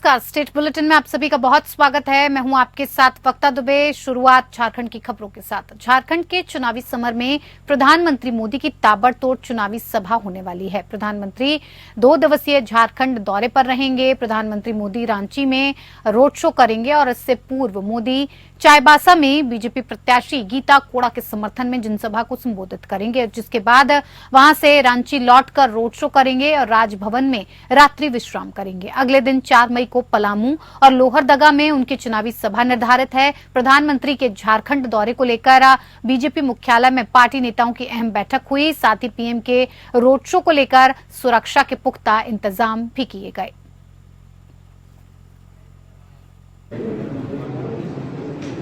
नमस्कार, state bulletin में आप सभी का बहुत स्वागत है। मैं हूं आपके साथ वक्ता दुबे। शुरुआत झारखंड की खबरों के साथ। झारखंड के चुनावी समर में प्रधानमंत्री मोदी की ताबड़तोड़ चुनावी सभा होने वाली है। प्रधानमंत्री 2 दिवसीय झारखंड दौरे पर रहेंगे। प्रधानमंत्री मोदी रांची में रोड शो करेंगे और इससे पूर्व मोदी चाईबासा में बीजेपी प्रत्याशी गीता कोड़ा के समर्थन में जनसभा को संबोधित करेंगे, जिसके बाद वहां से रांची लौटकर रोड शो करेंगे और राजभवन में रात्रि विश्राम करेंगे। अगले दिन 4 मई को पलामू और लोहरदगा में उनकी चुनावी सभा निर्धारित है। प्रधानमंत्री के झारखंड दौरे को लेकर बीजेपी मुख्यालय में पार्टी नेताओं की अहम बैठक हुई। साथ ही पीएम के रोड शो को लेकर सुरक्षा के पुख्ता इंतजाम भी किए गए।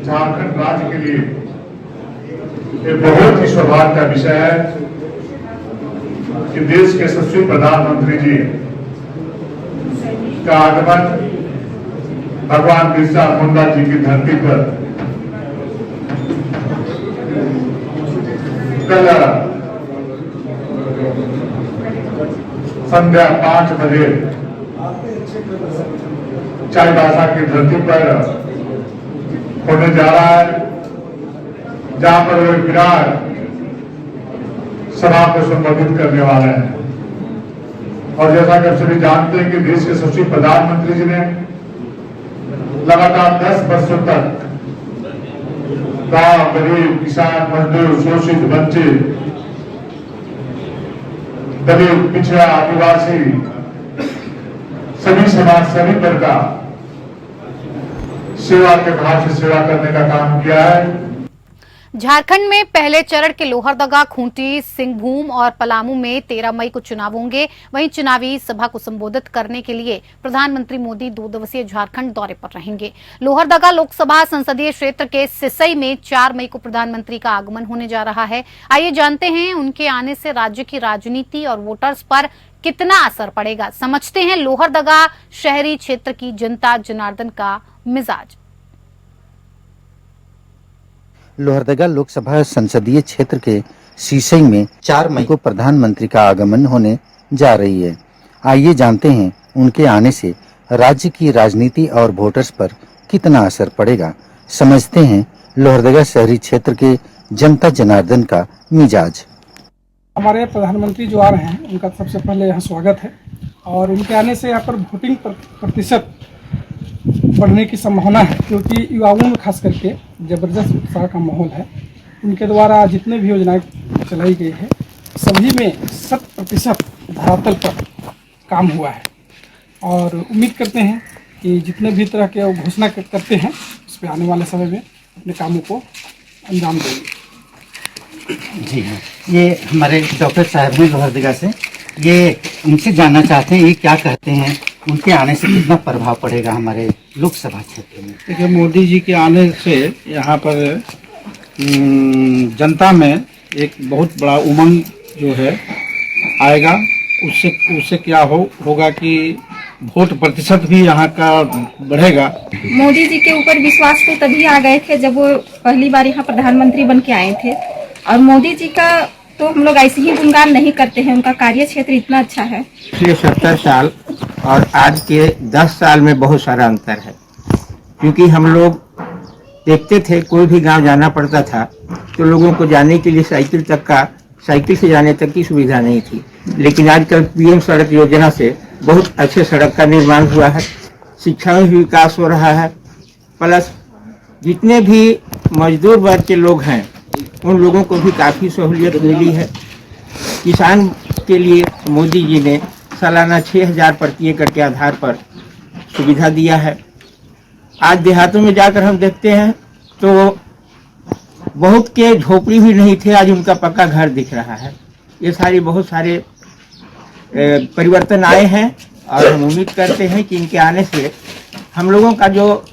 झारखंड राज्य के लिए एक बहुत ही सौभाग्य का विषय है कि देश के यशस्वी प्रधानमंत्री जी का आगमन भगवान बिरसा मुंडा जी की धरती पर कल संध्या 5 बजे चाईबासा की धरती पर होने जा रहा है, जहां पर वे विराट सभा को संबोधित करने वाले हैं। और जैसा कि आप सभी जानते हैं कि देश के यशस्वी प्रधानमंत्री जी ने लगातार 10 वर्षों तक गांव, गरीब, किसान, मजदूर, शोषित, वंचित, दलित, पिछड़ा, आदिवासी, सभी समाज, सभी वर्ग का सेवा के भाव से सेवा करने का काम किया है। झारखंड में पहले चरण के लोहरदगा, खूंटी, सिंहभूम और पलामू में 13 मई को चुनाव होंगे। वहीं चुनावी सभा को संबोधित करने के लिए प्रधानमंत्री मोदी 2 दिवसीय झारखंड दौरे पर रहेंगे। लोहरदगा लोकसभा संसदीय क्षेत्र के सिसई में 4 मई को प्रधानमंत्री का आगमन होने जा रहा है। आइए जानते हैं उनके आने से राज्य की राजनीति और वोटर्स पर कितना असर पड़ेगा। समझते हैं लोहरदगा शहरी क्षेत्र की जनता जनार्दन का मिजाज। लोहरदगा लोकसभा संसदीय क्षेत्र के सिसई में 4 मई को प्रधानमंत्री का आगमन होने जा रही है। आइए जानते हैं उनके आने से राज्य की राजनीति और वोटर्स पर कितना असर पड़ेगा। समझते हैं लोहरदगा शहरी क्षेत्र के जनता जनार्दन का मिजाज। हमारे प्रधानमंत्री जो आ रहे हैं उनका सबसे पहले यहाँ स्वागत है और उनके आने से यहाँ पर वोटिंग प्रतिशत बढ़ने की संभावना है, क्योंकि युवाओं में खास करके जबरदस्त उत्साह का माहौल है। उनके द्वारा जितने भी योजनाएं चलाई गई है सभी में 100% धरातल पर काम हुआ है और उम्मीद करते हैं कि जितने भी तरह के घोषणा करते हैं उस पर आने वाले समय में अपने कामों को अंजाम देंगे। जी हाँ, ये हमारे डॉक्टर साहब ने लोहरदगा से, ये उनसे जानना चाहते हैं ये क्या कहते हैं उनके आने से कितना प्रभाव पड़ेगा हमारे लोकसभा क्षेत्र में। देखिए, मोदी जी के आने से यहाँ पर जनता में एक बहुत बड़ा उमंग जो है आएगा। उससे क्या होगा कि वोट प्रतिशत भी यहाँ का बढ़ेगा। मोदी जी के ऊपर विश्वास तो तभी आ गए थे जब वो पहली बार यहाँ प्रधानमंत्री बन के आए थे, और मोदी जी का तो हम लोग ऐसे ही गुणगान नहीं करते हैं, उनका कार्य क्षेत्र इतना अच्छा है। पिछले 70 साल और आज के 10 साल में बहुत सारा अंतर है, क्योंकि हम लोग देखते थे कोई भी गांव जाना पड़ता था तो लोगों को जाने के लिए साइकिल से जाने तक की सुविधा नहीं थी। लेकिन आजकल पीएम सड़क योजना से बहुत अच्छे सड़क का निर्माण हुआ है, शिक्षा में भी विकास हो रहा है, प्लस जितने भी मजदूर वर्ग के लोग हैं उन लोगों को भी काफ़ी सहूलियत मिली है। किसान के लिए मोदी जी ने सालाना 6,000 प्रति एकड़ के आधार पर सुविधा दिया है। आज देहातों में जाकर हम देखते हैं तो बहुत के झोपड़ी भी नहीं थे, आज उनका पक्का घर दिख रहा है। ये बहुत सारे परिवर्तन आए हैं और हम उम्मीद करते हैं कि इनके आने से हम लोगों का जो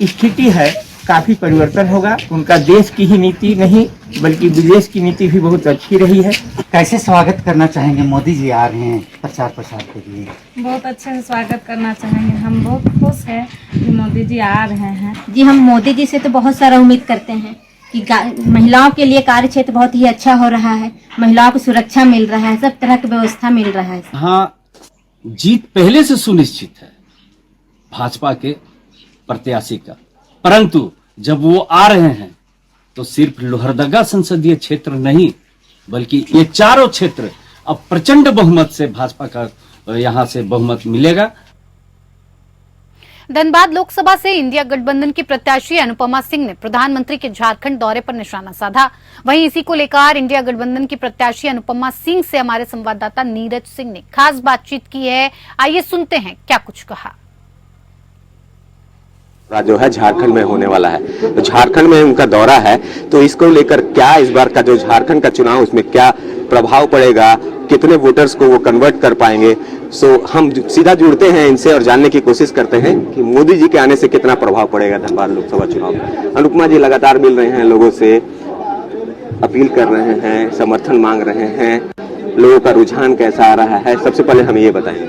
स्थिति है काफी परिवर्तन होगा। उनका देश की ही नीति नहीं बल्कि विदेश की नीति भी बहुत अच्छी रही है। कैसे स्वागत करना चाहेंगे? मोदी जी आ रहे हैं प्रचार प्रसार के लिए। बहुत अच्छे से स्वागत करना चाहेंगे। हम बहुत खुश हैं कि मोदी जी आ रहे हैं। जी, हम मोदी जी से तो बहुत सारा उम्मीद करते हैं कि महिलाओं के लिए कार्य क्षेत्र बहुत ही अच्छा हो रहा है, महिलाओं को सुरक्षा मिल रहा है, सब तरह की व्यवस्था मिल रहा है। हाँ, जीत पहले से सुनिश्चित है। भाजपा के प्रत्याशी का, परंतु जब वो आ रहे हैं तो सिर्फ लोहरदगा संसदीय क्षेत्र नहीं बल्कि ये चारों क्षेत्र अब प्रचंड बहुमत से भाजपा का यहां से बहुमत मिलेगा। धनबाद लोकसभा से इंडिया गठबंधन की प्रत्याशी अनुपमा सिंह ने प्रधानमंत्री के झारखंड दौरे पर निशाना साधा। वहीं इसी को लेकर इंडिया गठबंधन की प्रत्याशी अनुपमा सिंह से हमारे संवाददाता नीरज सिंह ने खास बातचीत की है। आइए सुनते हैं क्या कुछ कहा। जो है झारखंड में होने वाला है, तो झारखंड में उनका दौरा है, तो इसको लेकर क्या इस बार का जो झारखंड का चुनाव उसमें क्या प्रभाव पड़ेगा, कितने वोटर्स को वो कन्वर्ट कर पाएंगे। सो हम सीधा जुड़ते हैं इनसे और जानने की कोशिश करते हैं कि मोदी जी के आने से कितना प्रभाव पड़ेगा धनबाद लोकसभा चुनाव में। अनुपमा जी लगातार मिल रहे हैं लोगों से, अपील कर रहे हैं, समर्थन मांग रहे हैं, लोगों का रुझान कैसा आ रहा है, सबसे पहले हम ये बताएं।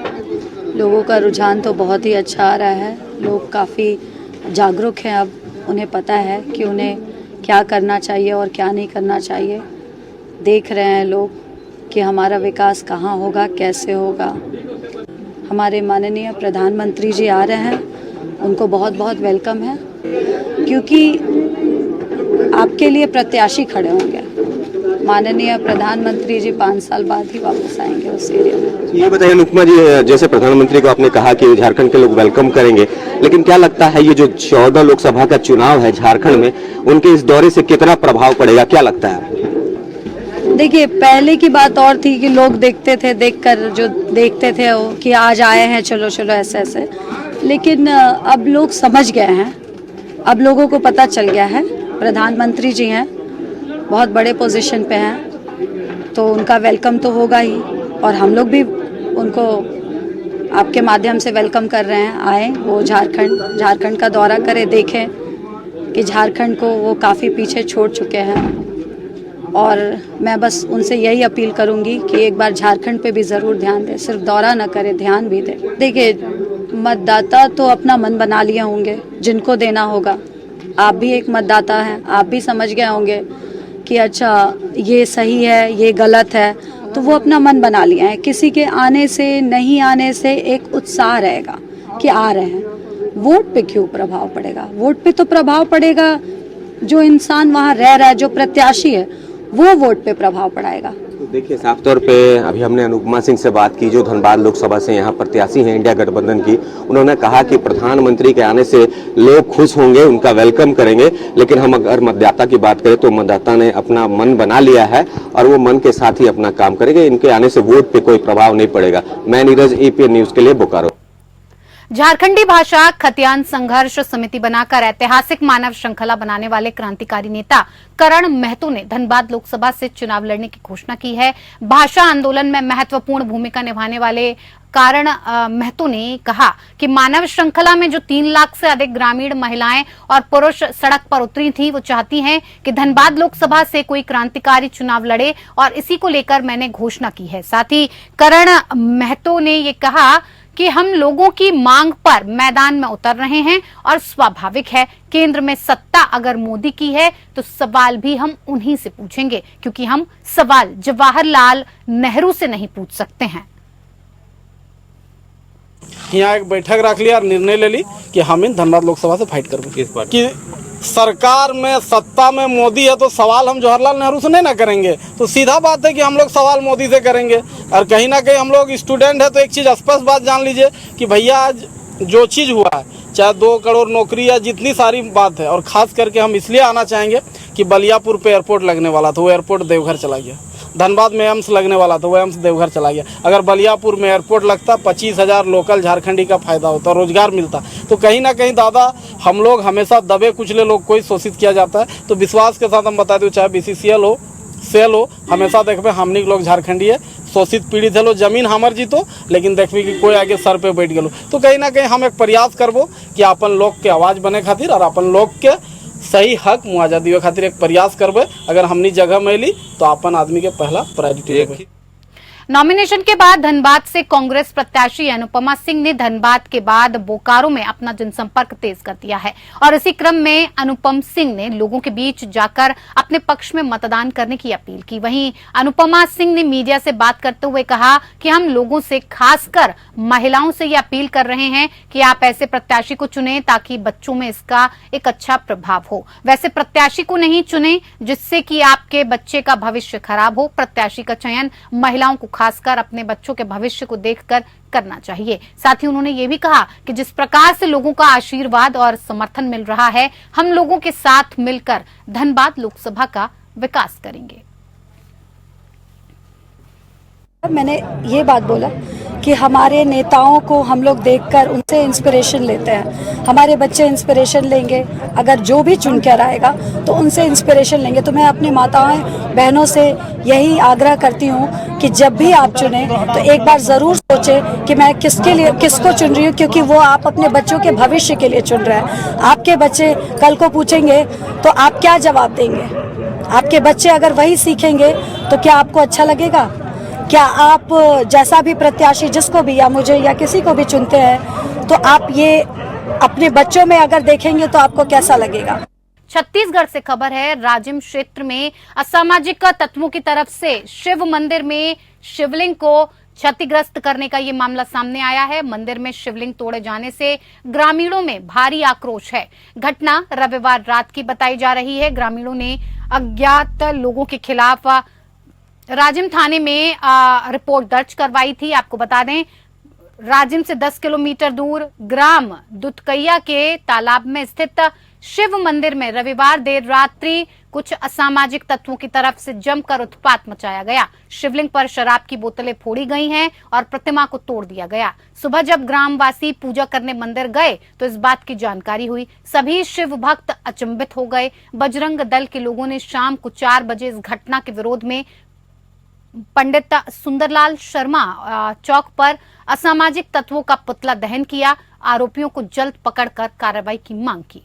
लोगों का रुझान तो बहुत ही अच्छा आ रहा है। लोग काफ़ी जागरूक हैं, अब उन्हें पता है कि उन्हें क्या करना चाहिए और क्या नहीं करना चाहिए। देख रहे हैं लोग कि हमारा विकास कहाँ होगा, कैसे होगा। हमारे माननीय प्रधानमंत्री जी आ रहे हैं, उनको बहुत बहुत वेलकम है, क्योंकि आपके लिए प्रत्याशी खड़े होंगे। माननीय प्रधानमंत्री जी 5 साल बाद ही वापस आएंगे उस एरिया में। ये बताइए अनुपमा जी, जैसे प्रधानमंत्री को आपने कहा कि झारखंड के लोग वेलकम करेंगे, लेकिन क्या लगता है ये जो 14 लोकसभा का चुनाव है झारखंड में, उनके इस दौरे से कितना प्रभाव पड़ेगा, क्या लगता है? देखिए, पहले की बात और थी कि लोग देखते थे, देखकर जो देखते थे वो कि आज आए हैं, चलो चलो ऐसे ऐसे, लेकिन अब लोग समझ गए हैं। अब लोगों को पता चल गया है प्रधानमंत्री जी हैं, बहुत बड़े पोजीशन पे हैं, तो उनका वेलकम तो होगा ही, और हम लोग भी उनको आपके माध्यम से वेलकम कर रहे हैं। आए वो झारखंड का दौरा करें, देखें कि झारखंड को वो काफ़ी पीछे छोड़ चुके हैं। और मैं बस उनसे यही अपील करूंगी कि एक बार झारखंड पे भी ज़रूर ध्यान दें, सिर्फ दौरा न करें, ध्यान भी दें। देखिए, मतदाता तो अपना मन बना लिए होंगे जिनको देना होगा। आप भी एक मतदाता हैं, आप भी समझ गए होंगे कि अच्छा ये सही है, ये गलत है, तो वो अपना मन बना लिया है। किसी के आने से नहीं आने से एक उत्साह रहेगा कि आ रहे हैं। वोट पे क्यों प्रभाव पड़ेगा? वोट पे तो प्रभाव पड़ेगा जो इंसान वहाँ रह रहा है, जो प्रत्याशी है, वो वोट पे प्रभाव पड़ाएगा। तो देखिए, साफ तौर पे अभी हमने अनुपमा सिंह से बात की जो धनबाद लोकसभा से यहाँ प्रत्याशी हैं इंडिया गठबंधन की। उन्होंने कहा कि प्रधानमंत्री के आने से लोग खुश होंगे, उनका वेलकम करेंगे, लेकिन हम अगर मतदाता की बात करें तो मतदाता ने अपना मन बना लिया है और वो मन के साथ ही अपना काम करेंगे। इनके आने से वोट पे कोई प्रभाव नहीं पड़ेगा। मैं नीरज, एपीएन न्यूज के लिए बोकारो। झारखंडी भाषा खतियान संघर्ष समिति बनाकर ऐतिहासिक मानव श्रृंखला बनाने वाले क्रांतिकारी नेता करण महतो ने धनबाद लोकसभा से चुनाव लड़ने की घोषणा की है। भाषा आंदोलन में महत्वपूर्ण भूमिका निभाने वाले कारण महतो ने कहा कि मानव श्रृंखला में जो 3 लाख से अधिक ग्रामीण महिलाएं और पुरुष सड़क पर उतरी थी, वो चाहती हैं कि धनबाद लोकसभा से कोई क्रांतिकारी चुनाव लड़े, और इसी को लेकर मैंने घोषणा की है। साथ ही करण महतो ने ये कहा कि हम लोगों की मांग पर मैदान में उतर रहे हैं और स्वाभाविक है, केंद्र में सत्ता अगर मोदी की है तो सवाल भी हम उन्हीं से पूछेंगे, क्योंकि हम सवाल जवाहरलाल नेहरू से नहीं पूछ सकते हैं। यहाँ एक बैठक रख लिया और निर्णय ले ली कि हम इन धनबाद लोकसभा से फाइट करेंगे कि सरकार में सत्ता में मोदी है, तो सवाल हम जवाहरलाल नेहरू से नहीं ना करेंगे। तो सीधा बात है कि हम लोग सवाल मोदी से करेंगे। और कहीं ना कहीं हम लोग स्टूडेंट है, तो एक चीज़ स्पष्ट बात जान लीजिए कि भैया आज जो चीज़ हुआ है, चाहे 2 करोड़ नौकरी या जितनी सारी बात है, और ख़ास करके हम इसलिए आना चाहेंगे कि बलियापुर पे एयरपोर्ट लगने वाला था, वो एयरपोर्ट देवघर चला गया। धनबाद में एम्स लगने वाला था, वो एम्स देवघर चला गया। अगर बलियापुर में एयरपोर्ट लगता, 25,000 लोकल झारखंडी का फायदा होता, रोजगार मिलता। तो कहीं ना कहीं दादा, हम लोग हमेशा दबे कुचले लोग को ही शोषित किया जाता है। तो विश्वास के साथ हम बता दें, चाहे BCCL हो, सेल हो, हमेशा देखबे हमनी लोग झारखंडी है, शोषित पीड़ित है, लो जमीन हमर जीतो, लेकिन देखबी कि कोई आगे सर पे बैठ गलो। तो कहीं ना कहीं हम एक प्रयास करबो कि अपन लोग के आवाज़ बने खातिर और अपन लोग के सही हक मुआवजा दिए खातिर एक प्रयास करबे। अगर हमनी जगह में ली तो अपन आदमी के पहला प्रायोरिटी देबे। नॉमिनेशन के बाद धनबाद से कांग्रेस प्रत्याशी अनुपमा सिंह ने धनबाद के बाद बोकारो में अपना जनसंपर्क तेज कर दिया है और इसी क्रम में अनुपम सिंह ने लोगों के बीच जाकर अपने पक्ष में मतदान करने की अपील की। वहीं अनुपमा सिंह ने मीडिया से बात करते हुए कहा कि हम लोगों से, खासकर महिलाओं से ये अपील कर रहे हैं कि आप ऐसे प्रत्याशी को चुनें ताकि बच्चों में इसका एक अच्छा प्रभाव हो। वैसे प्रत्याशी को नहीं चुनें जिससे कि आपके बच्चे का भविष्य खराब हो। प्रत्याशी का चयन महिलाओं को खासकर अपने बच्चों के भविष्य को देखकर करना चाहिए। साथ ही उन्होंने ये भी कहा कि जिस प्रकार से लोगों का आशीर्वाद और समर्थन मिल रहा है, हम लोगों के साथ मिलकर धनबाद लोकसभा का विकास करेंगे। मैंने ये बात बोला कि हमारे नेताओं को हम लोग देखकर उनसे इंस्पिरेशन लेते हैं। हमारे बच्चे इंस्पिरेशन लेंगे, अगर जो भी चुनकर आएगा तो उनसे इंस्पिरेशन लेंगे। तो मैं अपनी माताओं बहनों से यही आग्रह करती हूँ कि जब भी आप चुनें तो एक बार ज़रूर सोचें कि मैं किसको चुन रही हूँ, क्योंकि वो आप अपने बच्चों के भविष्य के लिए चुन रहे हैं। आपके बच्चे कल को पूछेंगे तो आप क्या जवाब देंगे? आपके बच्चे अगर वही सीखेंगे तो क्या आपको अच्छा लगेगा? क्या आप जैसा भी प्रत्याशी जिसको भी, या मुझे या किसी को भी चुनते हैं, तो आप ये अपने बच्चों में अगर देखेंगे तो आपको कैसा लगेगा? छत्तीसगढ़ से खबर है, राजिम क्षेत्र में असामाजिक तत्वों की तरफ से शिव मंदिर में शिवलिंग को क्षतिग्रस्त करने का ये मामला सामने आया है। मंदिर में शिवलिंग तोड़े जाने से ग्रामीणों में भारी आक्रोश है। घटना रविवार रात की बताई जा रही है। ग्रामीणों ने अज्ञात लोगों के खिलाफ राजिम थाने में रिपोर्ट दर्ज करवाई थी। आपको बता दें, राजिम से 10 किलोमीटर दूर ग्राम दुधकैया के तालाब में स्थित शिव मंदिर में रविवार देर रात्रि कुछ असामाजिक तत्वों की तरफ से जमकर उत्पात मचाया गया। शिवलिंग पर शराब की बोतलें फोड़ी गई हैं और प्रतिमा को तोड़ दिया गया। सुबह जब ग्रामवासी पूजा करने मंदिर गए तो इस बात की जानकारी हुई। सभी शिव भक्त अचंभित हो गए। बजरंग दल के लोगों ने शाम को 4 बजे इस घटना के विरोध में पंडित सुंदरलाल शर्मा चौक पर असामाजिक तत्वों का पुतला दहन किया। आरोपियों को जल्द पकड़कर कार्रवाई की मांग की।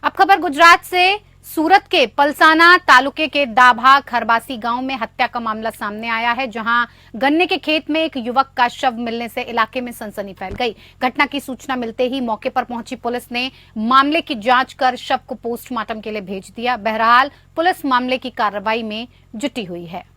अब खबर गुजरात से। सूरत के पलसाना तालुके के दाभा खरबासी गांव में हत्या का मामला सामने आया है, जहां गन्ने के खेत में एक युवक का शव मिलने से इलाके में सनसनी फैल गई। घटना की सूचना मिलते ही मौके पर पहुंची पुलिस ने मामले की जांच कर शव को पोस्टमार्टम के लिए भेज दिया। बहरहाल पुलिस मामले की कार्रवाई में जुटी हुई है।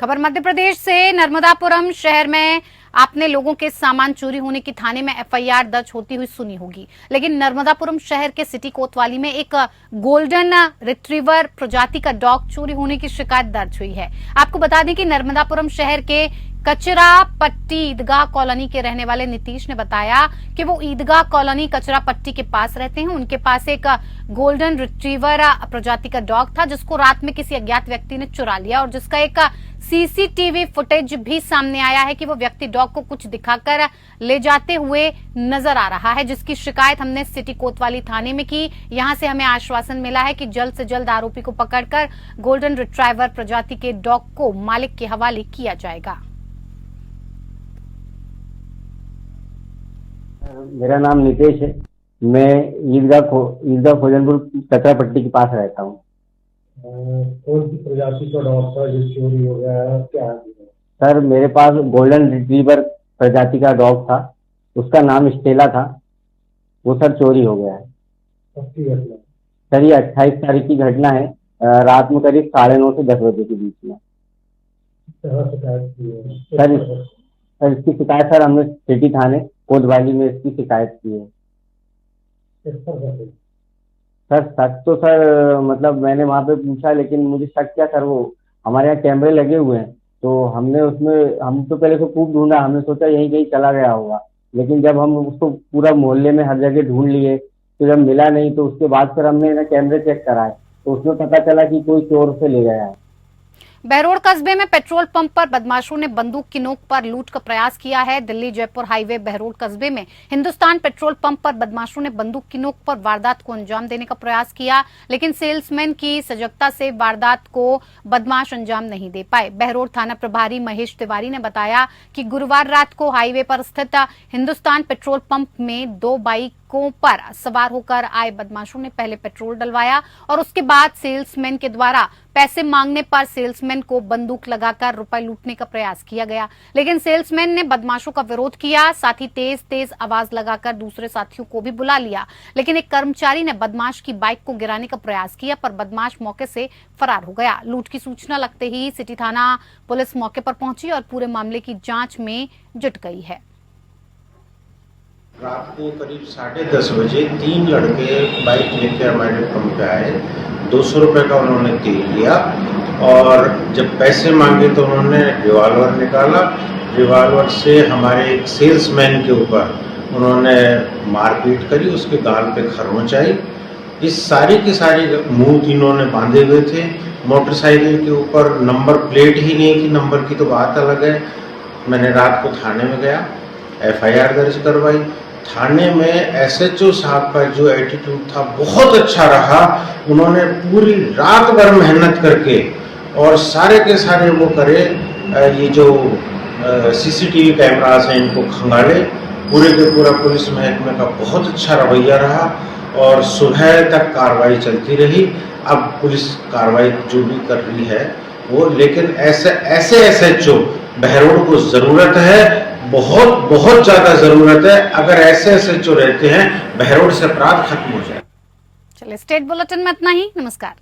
खबर मध्य प्रदेश से। नर्मदापुरम शहर में आपने लोगों के सामान चोरी होने की थाने में एफआईआर दर्ज होती हुई सुनी होगी, लेकिन नर्मदापुरम शहर के सिटी कोतवाली में एक गोल्डन रिट्रीवर प्रजाति का डॉग चोरी होने की शिकायत दर्ज हुई है। आपको बता दें कि नर्मदापुरम शहर के कचरा पट्टी ईदगाह कॉलोनी के रहने वाले नीतीश ने बताया कि वो ईदगाह कॉलोनी कचरा पट्टी के पास रहते हैं। उनके पास एक गोल्डन रिट्रीवर प्रजाति का डॉग था, जिसको रात में किसी अज्ञात व्यक्ति ने चुरा लिया और जिसका एक सीसीटीवी फुटेज भी सामने आया है कि वो व्यक्ति डॉग को कुछ दिखाकर ले जाते हुए नजर आ रहा है, जिसकी शिकायत हमने सिटी कोतवाली थाने में की। यहां से हमें आश्वासन मिला है कि जल्द से जल्द आरोपी को पकड़कर गोल्डन रिट्रीवर प्रजाति के डॉग को मालिक के हवाले किया जाएगा। मेरा नाम नितेश है। मैं ईदगाह खोजनपुर कचरा पट्टी के पास रहता हूँ। कौन सी प्रजाति का डॉग था जो चोरी हो गया है, क्या? सर, मेरे पास गोल्डन रिट्रीवर प्रजाति का डॉग था, उसका नाम स्टेला था। वो सर चोरी हो गया है। कब की घटना? सर, ये 28 तारीख की घटना है, रात में करीब 9:30 से 10 बजे के बीच में। शिकायत की है सर, इसकी शिकायत सर हमने सिटी थाने कोतवाली में इसकी शिकायत की है। सर शक तो सर मतलब मैंने वहाँ पे पूछा, लेकिन मुझे शक क्या सर, वो हमारे यहाँ कैमरे लगे हुए हैं, तो हमने उसमें हम तो पहले तो खूब ढूंढा, हमने सोचा यहीं कहीं चला गया होगा, लेकिन जब हम उसको पूरा मोहल्ले में हर जगह ढूंढ लिए तो जब मिला नहीं, तो उसके बाद फिर हमने ना कैमरे चेक कराए तो उसमें पता चला कि कोई चोर से ले गया है। बहरोड कस्बे में पेट्रोल पंप पर बदमाशों ने बंदूक की नोक पर लूट का प्रयास किया है। दिल्ली जयपुर हाईवे बहरोड कस्बे में हिंदुस्तान पेट्रोल पंप पर बदमाशों ने बंदूक की नोक पर वारदात को अंजाम देने का प्रयास किया, लेकिन सेल्समैन की सजगता से वारदात को बदमाश अंजाम नहीं दे पाए। बहरोड थाना प्रभारी महेश तिवारी ने बताया कि गुरुवार रात को हाईवे पर स्थित हिंदुस्तान पेट्रोल पंप में 2 बाइकों पर सवार होकर आए बदमाशों ने पहले पेट्रोल डलवाया और उसके बाद सेल्समैन के द्वारा पैसे मांगने पर सेल्समैन को बंदूक लगाकर रुपए लूटने का प्रयास किया गया, लेकिन सेल्समैन ने बदमाशों का विरोध किया। साथ ही तेज तेज आवाज लगाकर दूसरे साथियों को भी बुला लिया, लेकिन एक कर्मचारी ने बदमाश की बाइक को गिराने का प्रयास किया पर बदमाश मौके से फरार हो गया। लूट की सूचना लगते ही सिटी थाना पुलिस मौके पर पहुंची और पूरे मामले की जांच में जुट गई है। रात को करीब 10:30 बजे 3 लड़के बाइक लेकर हमारे पंप पे आए। 200 रुपये का उन्होंने तेल लिया और जब पैसे मांगे तो उन्होंने रिवॉल्वर निकाला। रिवॉल्वर से हमारे एक सेल्समैन के ऊपर उन्होंने मारपीट करी, उसके गाल पे खरोंच आई। इस सारी की सारी मुंह तीनों ने बांधे हुए थे। मोटरसाइकिल के ऊपर नंबर प्लेट ही नहीं थी, नंबर की तो बात अलग है। मैंने रात को थाने में गया, FIR दर्ज करवाई। थाने में SHO साहब का जो एटीट्यूड था बहुत अच्छा रहा। उन्होंने पूरी रात भर मेहनत करके और सारे के सारे वो करे, ये जो CCTV कैमरास हैं इनको खंगाले। पूरे के पूरा पुलिस महकमे का बहुत अच्छा रवैया रहा और सुबह तक कार्रवाई चलती रही। अब पुलिस कार्रवाई जो भी कर रही है वो, लेकिन ऐसे SHO बहरोड को जरूरत है, बहुत ज्यादा जरूरत है। अगर ऐसे SHO रहते हैं बहरोड से अपराध खत्म हो जाए। चलिए, स्टेट बुलेटिन में इतना ही। नमस्कार।